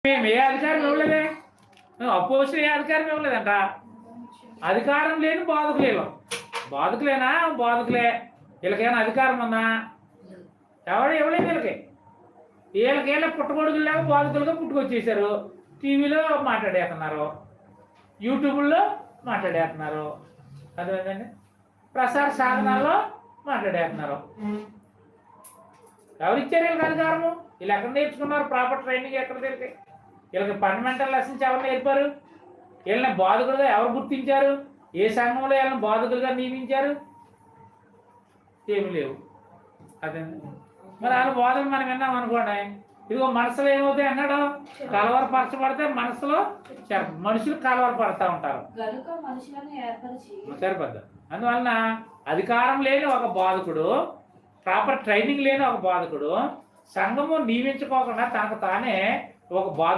మేము ఏ అధికారం ఇవ్వలేదే, మేము అపోజిషన్ ఏ అధికారం ఇవ్వలేదంట. అధికారం లేని బాధకులేవు, బాధకులేనా బాధకులే. వీళ్ళకేమైనా అధికారం ఉందా? ఎవరు ఇవ్వలేదు వీళ్ళకి. వీళ్ళ పుట్టగొడుగులాగా బాధకులుగా పుట్టుకొచ్చేసారు. టీవీలో మాట్లాడేస్తున్నారు, యూట్యూబ్లో మాట్లాడేస్తున్నారు, అదేంటండి ప్రసార సాధనాల్లో మాట్లాడేస్తున్నారు. ఎవరిచ్చారు వీళ్ళకి అధికారము? వీళ్ళు ఎక్కడ నేర్చుకున్నారు? ప్రాపర్ ట్రైనింగ్ ఎక్కడ తెలిసి? వీళ్ళకి ఫండమెంటల్ లెసన్స్ ఎవరు నేర్పారు? వీళ్ళని బాధకులుగా ఎవరు గుర్తించారు? ఏ సంఘంలో వీళ్ళని బాధకులుగా నియమించారు? ఏమి లేవు. అదే మరి వాళ్ళ బోధలు మనం విన్నాం అనుకోండి, ఇదిగో మనసులో ఏమవుతాయి అన్నాడు, కలవరపరచబడితే మనసులో మనుషులు కలవరపడతా ఉంటారు, సరిపోద్ది. అందువలన అధికారం లేని ఒక బాధకుడు, ప్రాపర్ ట్రైనింగ్ లేని ఒక బాధకుడు, సంఘము నియమించుకోకుండా తనకు తానే ఒక బాధ